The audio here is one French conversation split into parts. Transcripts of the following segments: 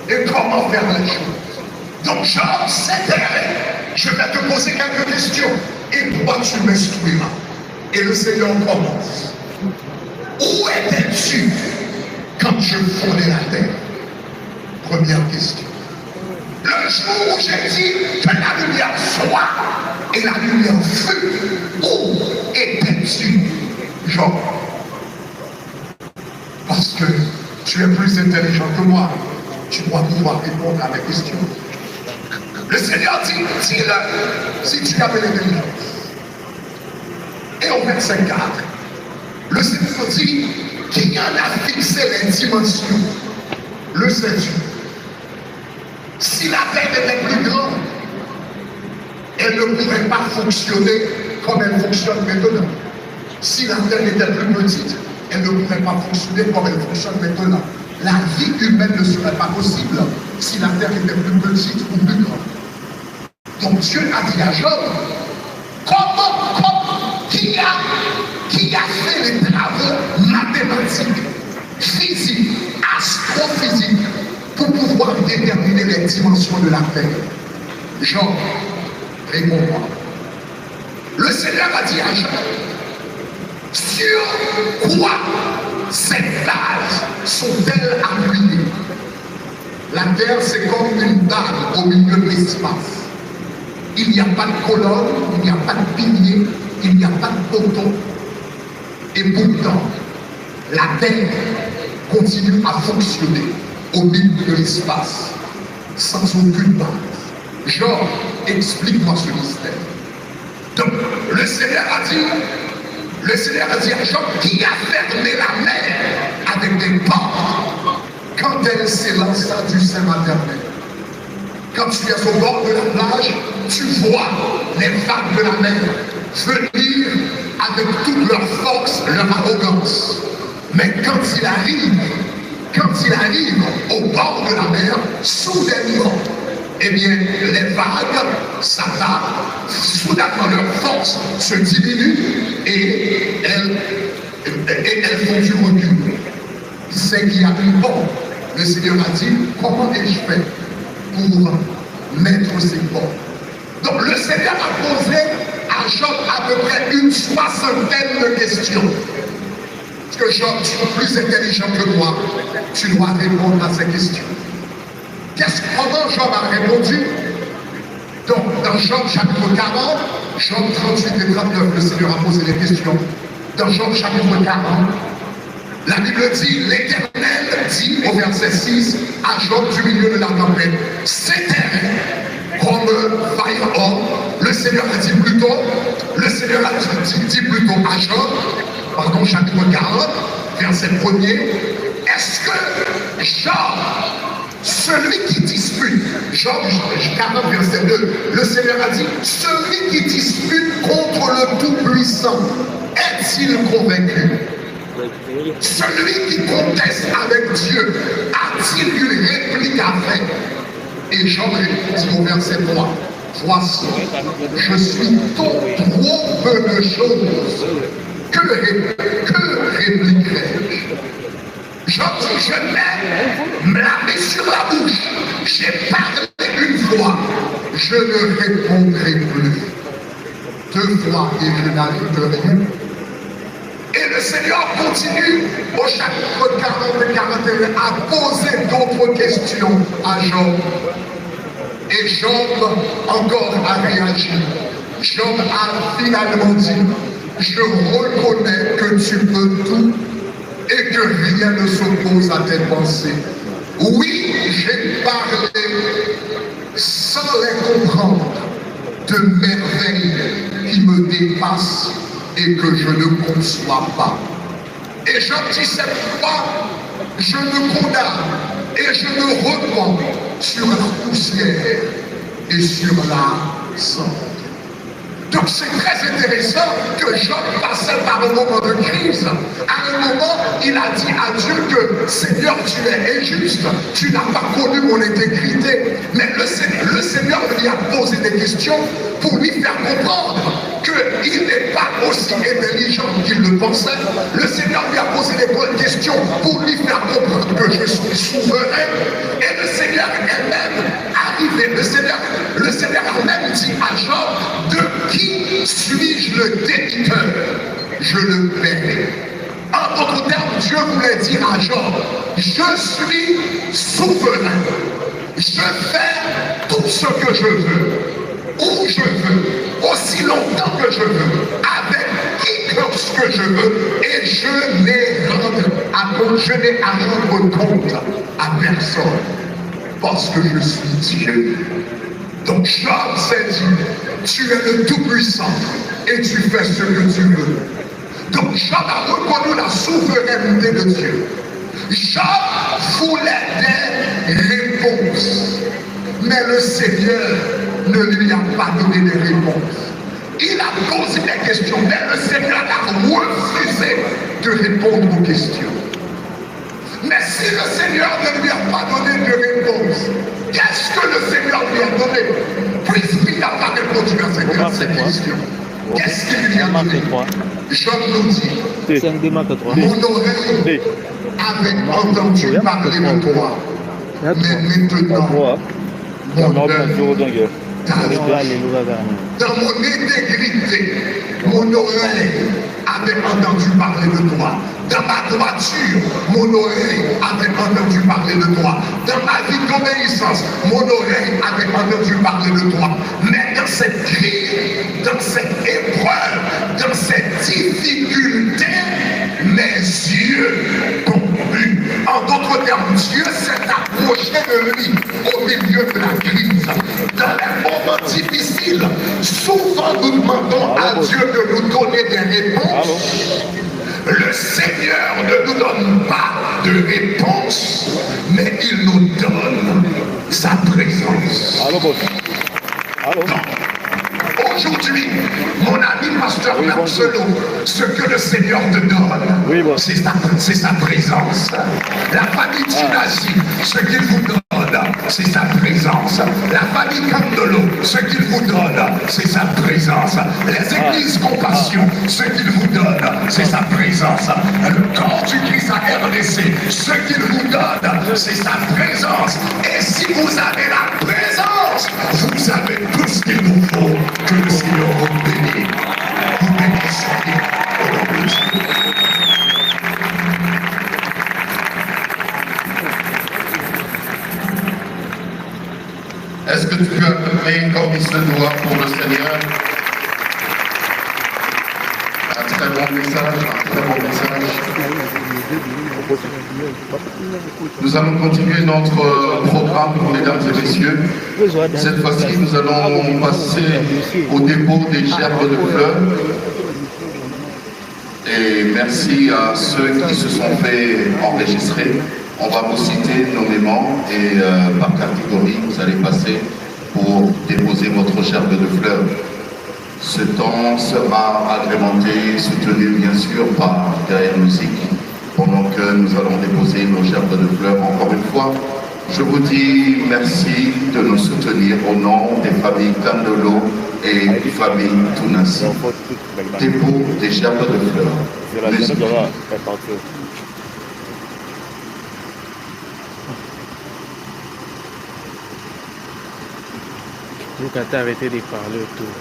et comment faire les choses. Donc Job, je vais te poser quelques questions et toi tu m'instruiras. Et le Seigneur commence. Où étais-tu quand je fondais la terre? Première question. Le jour où j'ai dit que la lumière soit et la lumière fut, où étais-tu, Job? Parce que tu es plus intelligent que moi, tu dois pouvoir répondre à mes questions. Le Seigneur dit, dis-le si tu avais l'intelligence. Et au verset 4, le Seigneur dit, qui en a fixé les dimensions? Le sais-tu? Si la terre était plus grande, elle ne pourrait pas fonctionner comme elle fonctionne maintenant. Si la terre était plus petite, elle ne pourrait pas fonctionner comme elle fonctionne maintenant. La vie humaine ne serait pas possible si la terre était plus petite ou plus grande. Donc Dieu a dit à Job, qui a fait les travaux mathématiques, physiques, astrophysiques, pour pouvoir déterminer les dimensions de la terre? Job, réponds-moi. Le Seigneur a dit à Job, sur quoi ces bases sont-elles appuyées? La terre, c'est comme une balle au milieu de l'espace. Il n'y a pas de colonne, il n'y a pas de pilier, il n'y a pas de poteau. Et pourtant, la terre continue à fonctionner au milieu de l'espace, sans aucune base. Job, explique-moi ce mystère. Donc, le Seigneur a dit à Job, qui a fermé la mer avec des portes quand elle s'élança du sein maternel? Quand tu es au bord de la plage, tu vois les vagues de la mer venir avec toute leur force, leur arrogance. Mais quand il arrive au bord de la mer, soudainement, eh bien, les vagues s'abattent, soudainement leur force se diminue et elles font du recul. C'est qu'il y a une porte. Le Seigneur a dit, comment ai-je fait pour mettre ces portes? Donc le Seigneur a posé à Job à peu près une 60aine de questions. Parce que Job, tu es plus intelligent que moi, tu dois répondre à ces questions. Comment Job a répondu? Donc, dans Job chapitre 40, Job 38 et 39, le Seigneur a posé des questions. Dans Job chapitre 40, la Bible dit, l'Éternel dit au verset 6 à Job du milieu de la tempête, c'était comme vaillant homme. Le Seigneur a dit plutôt à Job, pardon, chapitre 40, verset 1er, est-ce que Job, celui qui dispute, Job 40, verset 2, le Seigneur a dit, celui qui dispute contre le Tout-Puissant, est-il convaincu? Celui qui conteste avec Dieu, a-t-il une réplique à faire? Et Job répond au verset 3, voici, je suis trop peu de choses, que répliquerai-je? Job dit, je mets la main sur la bouche, j'ai parlé une fois, je ne répondrai plus. 2 fois et je n'arrive rien. Et le Seigneur continue au chapitre 40 et 41 à poser d'autres questions à Job. Et Job encore a réagi. Job a finalement dit, je reconnais que tu peux tout et que rien ne s'oppose à tes pensées. Oui, j'ai parlé sans les comprendre de merveilles qui me dépassent et que je ne conçois pas. Et Job dit cette fois, je me condamne et je me repens sur la poussière et sur la cendre. Donc c'est très intéressant que Job passait par un moment de crise. À un moment, il a dit à Dieu que Seigneur, tu es injuste, tu n'as pas connu mon intégrité. Mais le Seigneur lui a posé des questions pour lui faire comprendre qu'il n'est pas aussi intelligent qu'il le pensait. Le Seigneur lui a posé des bonnes questions pour lui faire comprendre que je suis souverain. Et le Seigneur Le Seigneur a même dit à Job, de qui suis-je le débiteur? Je le paierai. En d'autres termes, Dieu voulait dire à Job, je suis souverain. Je fais tout ce que je veux, où je veux, aussi longtemps que je veux, avec qui que je veux, et je n'ai à rendre compte à personne, parce que je suis Dieu. Donc Job s'est dit, tu es le Tout-Puissant, et tu fais ce que tu veux. Donc Job a reconnu la souveraineté de Dieu. Job voulait des réponses, mais le Seigneur ne lui a pas donné des réponses. Il a posé des questions, mais le Seigneur a refusé de répondre aux questions. Mais si le Seigneur ne lui a pas donné de réponse, qu'est-ce que le Seigneur lui a donné? Puisqu'il n'a pas répondu à cette question, qu'est-ce qu'il lui a donné? Job nous dit, mon oreille avait entendu parler de toi, mais maintenant, mon œil dans mon intégrité, mon oreille avait entendu parler de toi. Dans ma droiture, mon oreille avait entendu parler de toi. Dans ma vie d'obéissance, mon oreille avait entendu parler de toi. Mais dans cette crise, dans cette épreuve, dans cette difficulté, mes yeux t'ont vu. En d'autres termes, Dieu s'est approché de lui au milieu de la crise. Dans les moments difficiles, souvent nous demandons à Dieu de nous donner des réponses. Le Seigneur ne nous donne pas de réponse, mais il nous donne sa présence. Allô, boss. Allô. Aujourd'hui, mon ami pasteur Marcelo, ce que le Seigneur te donne, c'est sa présence. La famille Tinasi, ce qu'il vous donne, c'est sa présence. La famille Candolo, ce qu'il vous donne, c'est sa présence. Les églises Compassion, ce qu'il vous donne, c'est sa présence. Le corps du Christ à RDC, ce qu'il vous donne, c'est sa présence. Et si vous avez la présence, vous avez tout ce qu'il vous faut. Que le Seigneur vous bénisse. Vous bénissez au nom de Jésus. Est-ce que tu peux acclamer comme il se doit pour le Seigneur? Un très bon message, un très bon message. Nous allons continuer notre programme, mesdames et messieurs. Cette fois-ci, nous allons passer au dépôt des gerbes de fleurs. Et merci à ceux qui se sont fait enregistrer. On va vous citer nommément et par catégorie, vous allez passer pour déposer votre gerbe de fleurs. Ce temps sera agrémenté, soutenu bien sûr par Gaël Musique, pendant que nous allons déposer nos gerbes de fleurs. Encore une fois, je vous dis merci de nous soutenir au nom des familles Candolo et des familles Tunasi. Dépôt des gerbes de fleurs. Musique. Lucata avait été parler autour.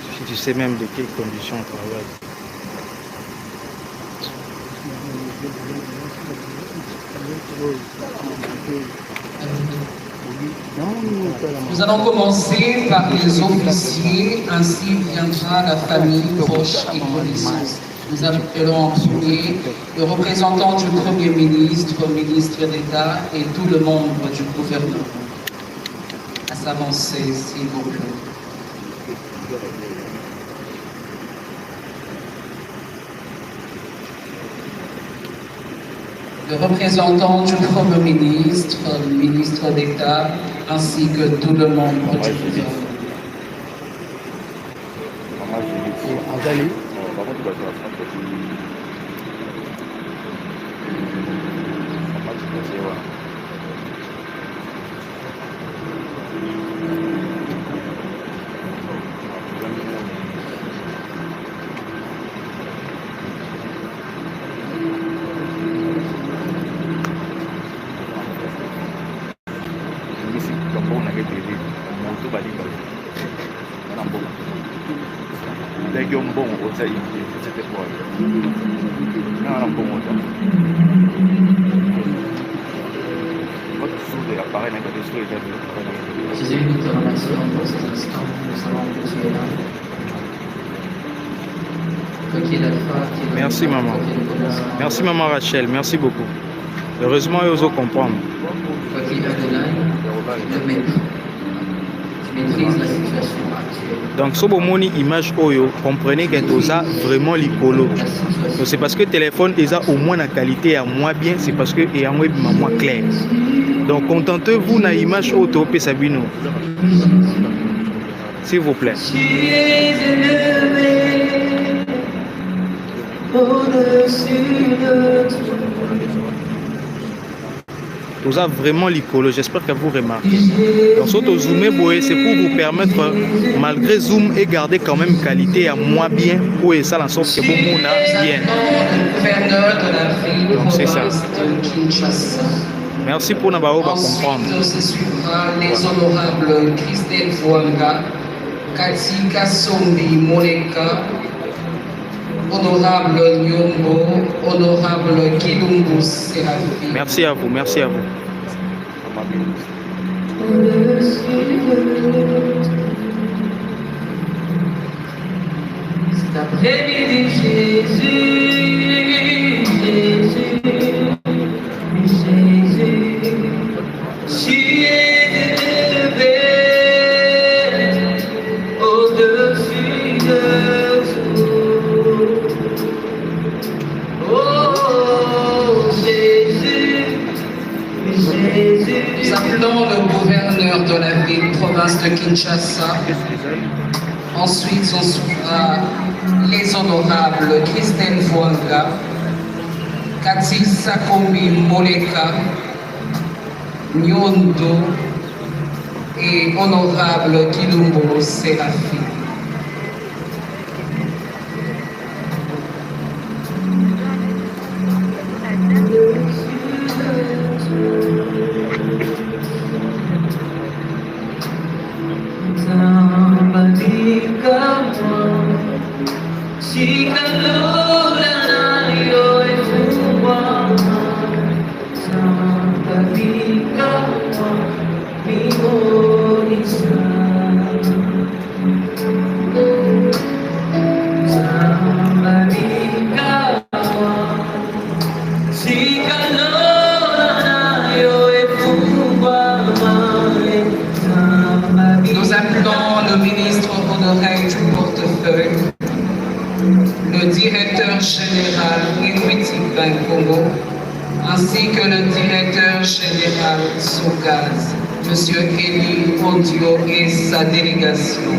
Si tu sais même de quelles conditions on travaille. Nous allons commencer par les officiers, ainsi viendra la famille proche et connaissance. Nous appelons en premier le représentant du Premier ministre, ministre d'État et tout le membre du gouvernement. À s'avancer, s'il vous plaît. Le représentant du Premier ministre, ministre d'État, ainsi que tout le membre du gouvernement. télé moto bali bali na mbongo ndenge yo mbongo oza c'était quoi na mbongo oza votre soude apparaît dans quelque chose Jésus, nous te remercions pour cet instant. Nous savons que tu es là. Toi qui es l'alpha, qui est Merci maman. Merci maman Rachel, merci beaucoup. Heureusement, ils osent comprendre. Toi qui es Adonai, le maître. Tu maîtrises la situation actuelle. Donc, si vous avez une image, comprenez que vous avez vraiment l'icolo. Donc, c'est parce que le téléphone est au moins la qualité à moins bien, c'est parce que est moins clair. Donc, contentez-vous de l'image auto Sabino. S'il vous plaît. Vous avez vraiment l'icolo, j'espère que vous remarquez. Donc, si vous zoomez, c'est pour vous permettre, malgré zoom, et garder quand même qualité à moins bien, pour ça, en sorte que vous avez bien. Donc, c'est ça. Merci pour nous comprendre. Ensuite, se suivra les honorables Christelle Fouanga, Cathy Kassombi Moneka, honorable Nyombo, honorable Kilungu Séraphine. Merci à vous, merci à vous. Cet après-midi, Jésus, Jésus, Jésus, tu es élevé au-dessus de tout. Oh Jésus, Jésus. Nous appelons le gouverneur de la ville, province de Kinshasa. Ensuite, on suivra les honorables Christelle Fouanga, Cathy Sakombi Moleka, Nyondo et honorable Kilumbo Séraphine. Nous appelons le ministre honoraire du portefeuille, le directeur général Equity Bank Congo, ainsi que le directeur général Sogaz, M. Eli Ondio et sa délégation.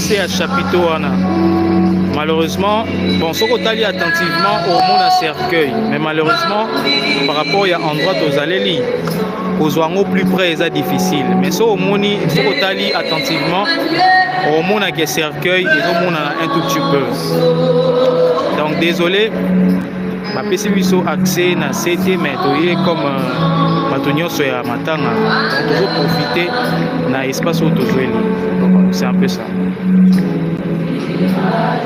se à chapiteau wana. Malheureusement, bon, ce qu'on t'a dit attentivement au monde à cercueil, mais malheureusement, par rapport à endroit aux allées, aux oiseaux plus près, c'est difficile. Mais ce qu'on t'a dit attentivement au monde à cercueil, et au monde un tout petit peu. Donc désolé, ma PCBISO accès na CT, mais comme Matonio Soya Matanga, on doit profiter na espace où c'est un peu ça.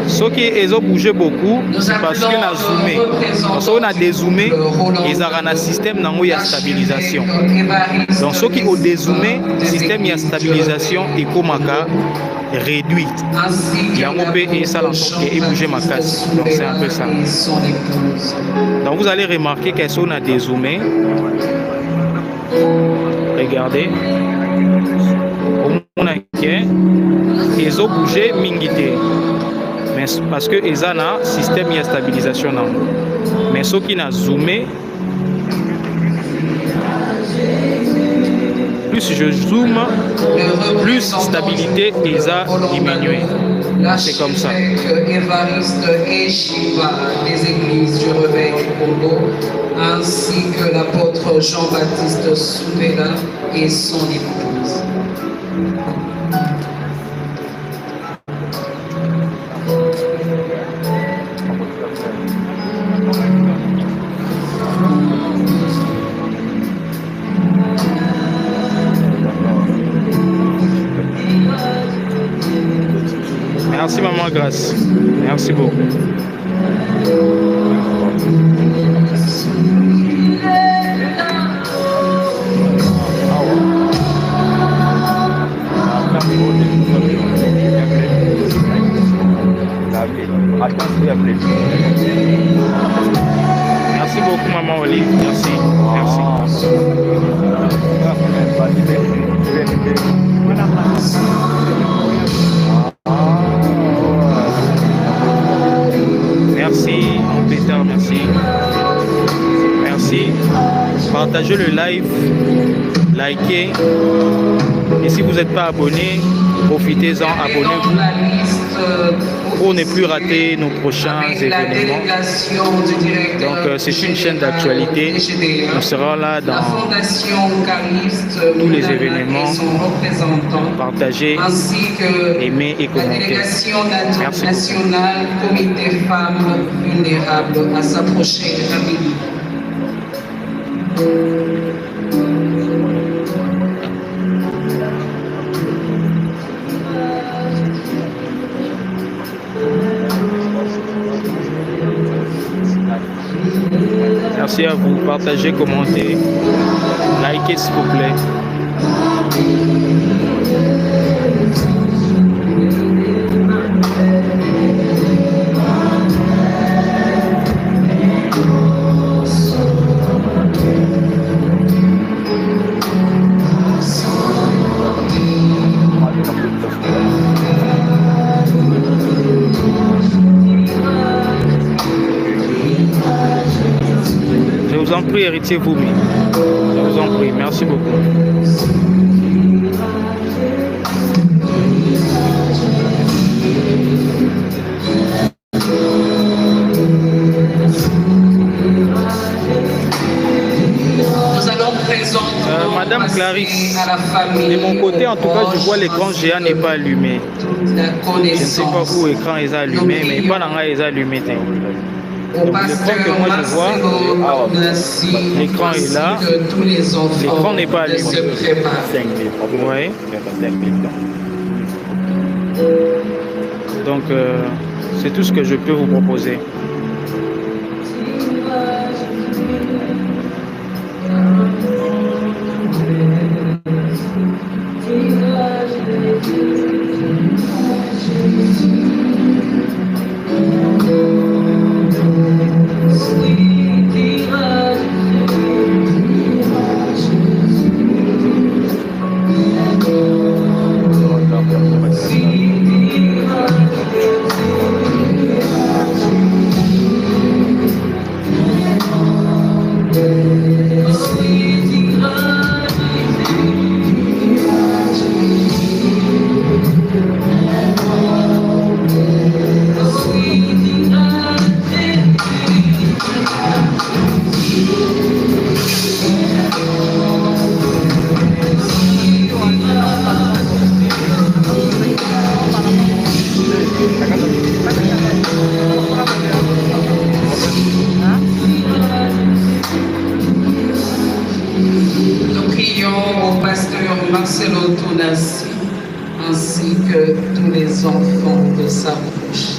Ce qui ont bougé beaucoup, c'est parce qu'on a zoomé. Parce qu'on a dézoomé, ils ont un système de stabilisation. Donc ceux qui ont dézoomé, le système de stabilisation est comme réduit. Il y a un peu et ça et bouger ma casse. Donc c'est un peu ça. Donc vous allez remarquer qu'on a dézoomé. Regardez. Ils ont bougé mingité. Mais parce que ils ont un système de stabilisation. Mais ceux qui ont zoomé, plus je zoome, plus stabilité ils ont diminué. C'est comme ça. Évariste et Shiva des églises du Réveil du Congo, ainsi que l'apôtre Jean-Baptiste Souvela et son épouse. Merci maman Grâce. Merci beaucoup. Merci beaucoup maman Olive. Merci. Merci. Merci, mon pétard, merci. Merci. Partagez le live, likez. Et si vous n'êtes pas abonné, profitez-en, abonnez-vous pour ne plus rater nos prochains événements. Donc c'est une chaîne d'actualité. On sera là dans tous les événements. Partagez, aimez et commentez. Merci. Nationale, comité femmes vulnérables à s'approcher de la vie. Merci à vous. Partagez, commentez, likez s'il vous plaît. Je vous en prie, héritier Voumi. Je vous en prie, merci beaucoup. Madame Clarisse, de mon côté, en tout cas, je vois l'écran géant n'est pas allumé. Je ne sais pas où l'écran est allumé, mais pas dans est allumé. Donc l'écran que moi je vois, l'écran est là, l'écran n'est pas allumé. Ouais. Donc c'est tout ce que je peux vous proposer. Tounassi, ainsi que tous les enfants de sa bouche.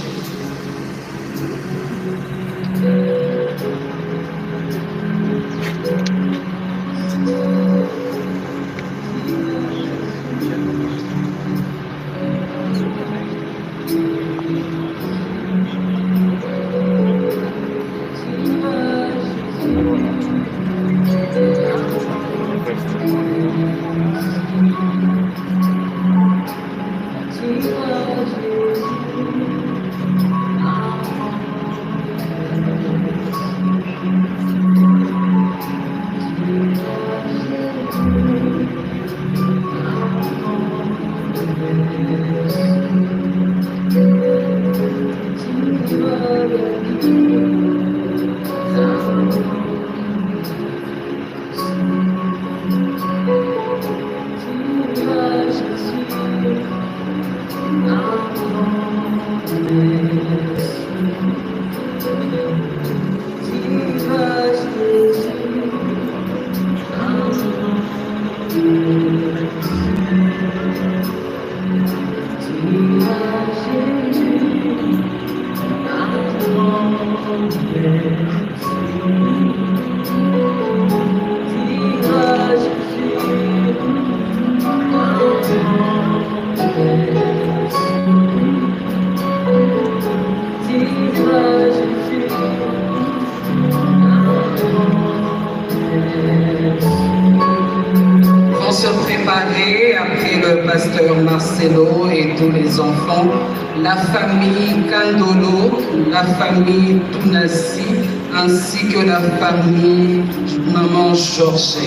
Vont se préparer après le pasteur Marcelo et tous les enfants, la famille Kandolo, la famille Tounassi, ainsi que la famille Maman Georgette.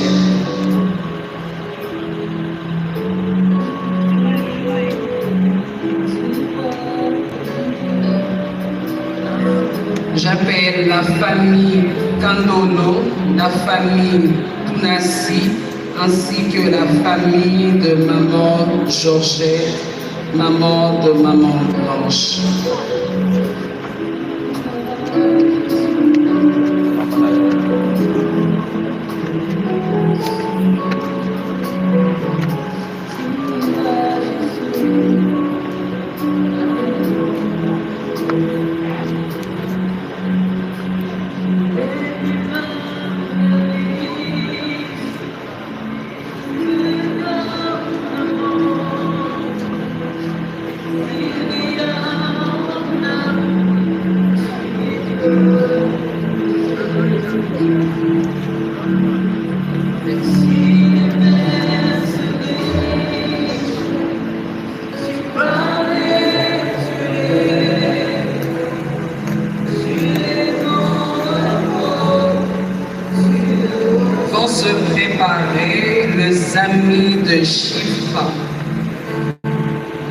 J'appelle la famille Kandolo, la famille Tounassi, ainsi que la famille de Maman Georgette, maman de Maman Blanche. Vont se préparer les amis de Chifa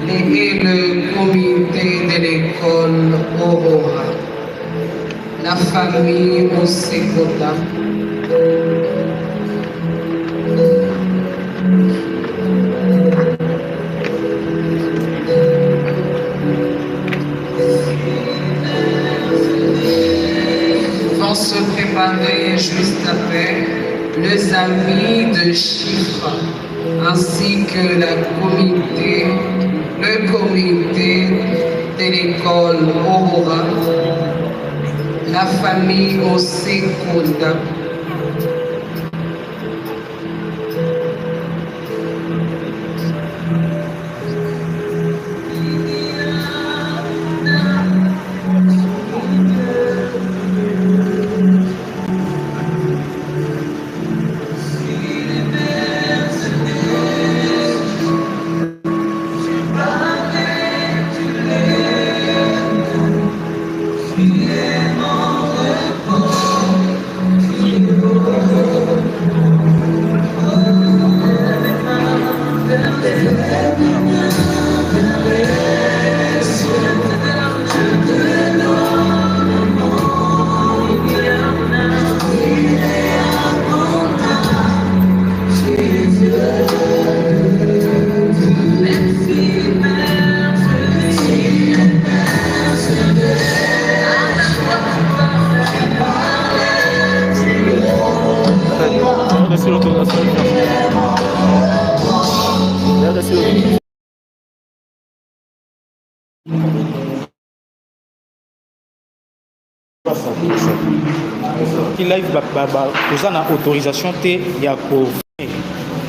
et le comité de l'école Aurora, la famille Osekota. Vont se préparer juste après les amis de Chifa, ainsi que le comité de l'école Aurora, la famille Osekota. qui live toza na autorisation te ya ko.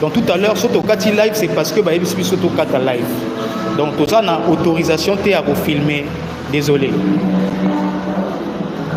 Donc tout à l'heure soto kati live c'est parce que ba yebisi biso to kata live. Donc toza na autorisation te ya ko filmer. Désolé.